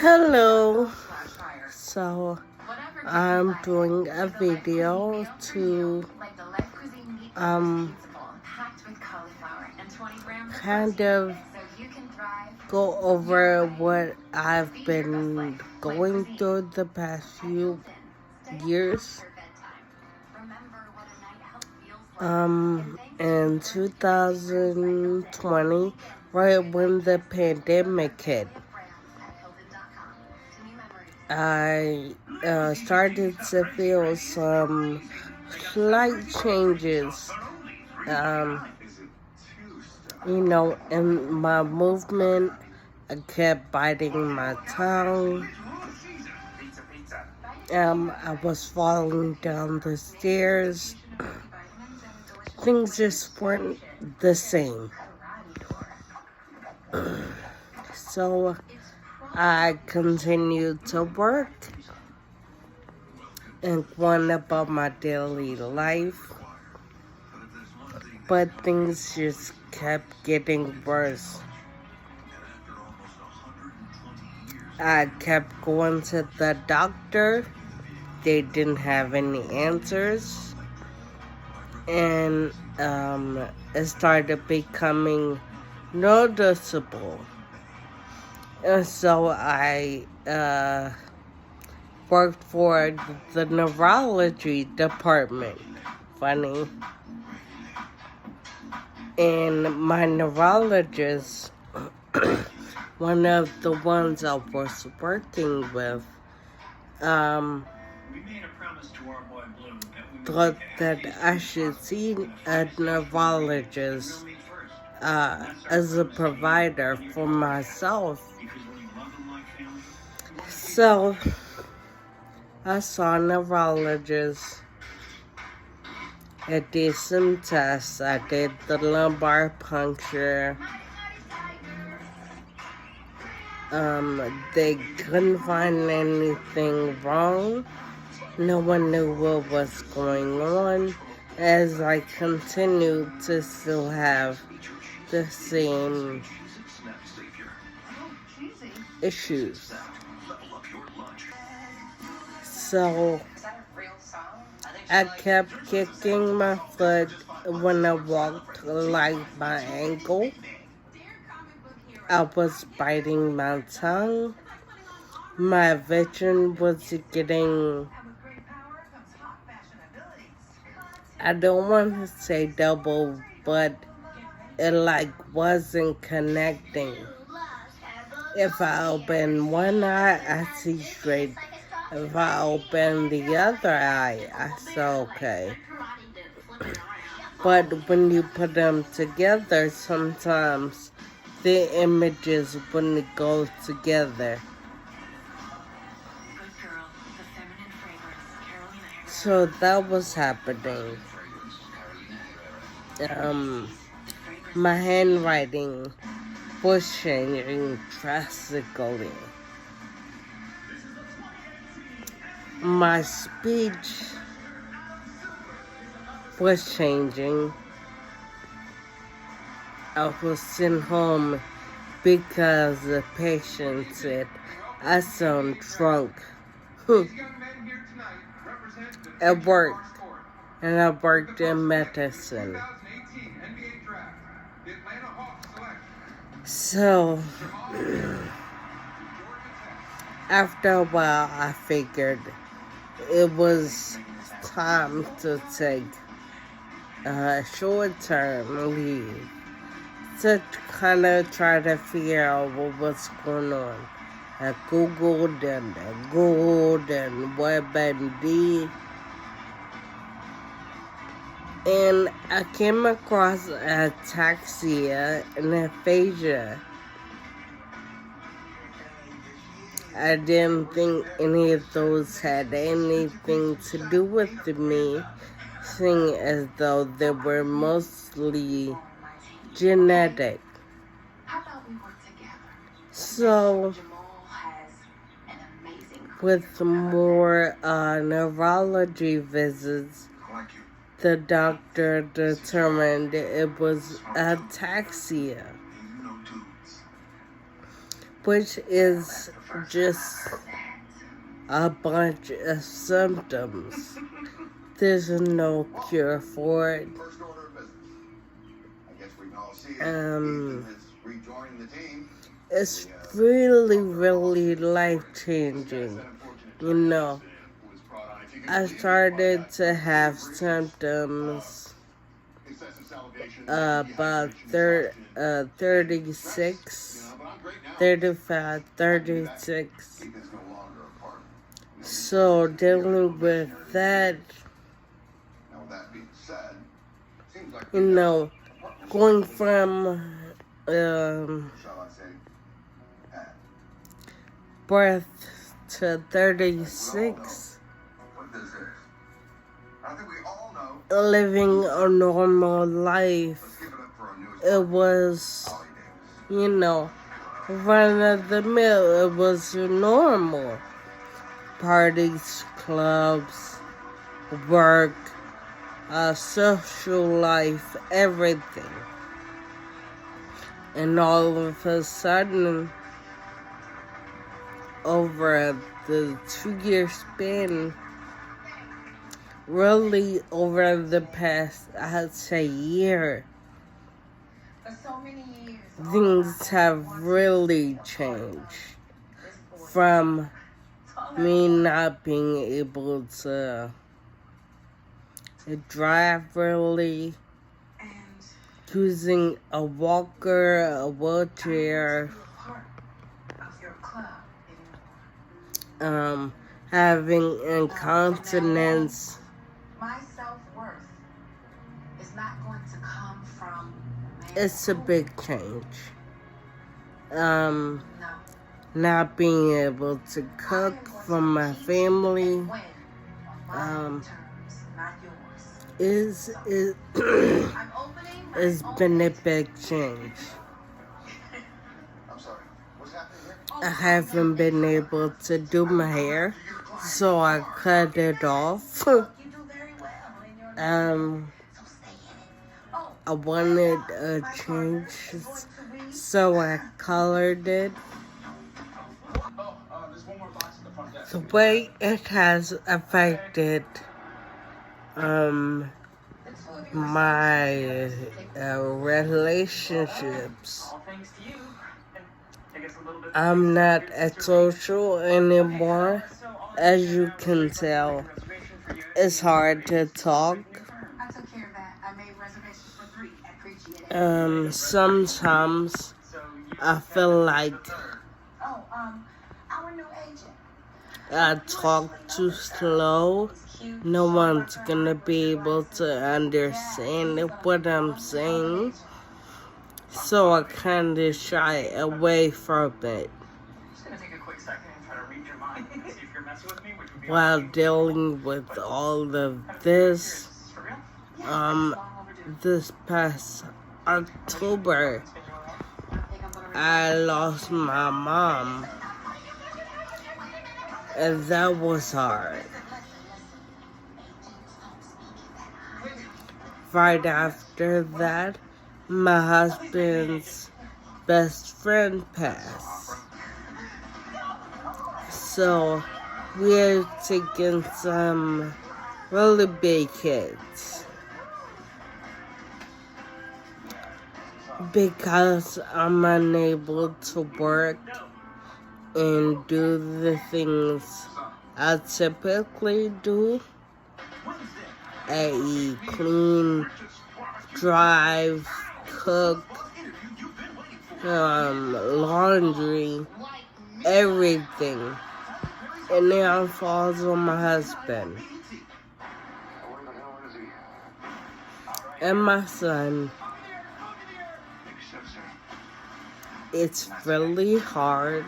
Hello. So I'm doing a video to kind of go over what I've been going through the past few years. In 2020, right when the pandemic hit, I started to feel some slight changes, in my movement. I kept biting my tongue. I was falling down the stairs. Things just weren't the same. So I continued to work and went about my daily life, but things just kept getting worse. I kept going to the doctor. They didn't have any answers. And it started becoming noticeable. And so I worked for the neurology department. Funny. And my neurologist, one of the ones I was working with, thought that I should see a neurologist as a provider for myself. So I saw a neurologist. I did some tests. I did the lumbar puncture. They couldn't find anything wrong. No one knew what was going on, as I continued to still have the same issues. So I kept kicking my foot when I walked, like my ankle. I was biting my tongue. My vision was getting, I don't want to say double, but it wasn't connecting. If I open one eye, I see straight. If I open the other eye, I see okay. But when you put them together, sometimes the images wouldn't go together. So that was happening. My handwriting was changing drastically. My speech was changing. I was sent home because the patient said I sound drunk. At work, and I worked in medicine. So, after a while, I figured it was time to take a short-term leave to kind of try to figure out what was going on. I Googled and WebMD, and I came across ataxia and aphasia. I didn't think any of those had anything to do with me, seeing as though they were mostly genetic. So, with more neurology visits, the doctor determined it was ataxia. which is just a bunch of symptoms. There's no cure for it. It's really, really life-changing. You know, I started to have symptoms about 36, 35, 36. So dealing with that, you know, going from birth to 36, living a normal life. It was, you know, run of the mill. It was normal. Parties, clubs, work, social life, everything. And all of a sudden, over the 2-year span, really over the past, I'd say, year, things have really changed. From me not being able to drive really, using a walker, a wheelchair, having incontinence. It's a big change. Not being able to cook for my family is it's been a big change. I haven't been able to do my hair, so I cut it off. I wanted a change, so I colored it. The way it has affected my relationships. I'm not as social anymore, as you can tell. It's hard to talk. Sometimes I feel like I talk too slow. No one's gonna be able to understand what I'm saying. So I kinda shy away from it. While dealing with all of this, this past October, I lost my mom. And that was hard. Right after that, my husband's best friend passed. So we're taking some really big hits. Because I'm unable to work and do the things I typically do, i.e. clean, drive, cook, laundry, everything. It now falls on my husband and my son. It's really hard.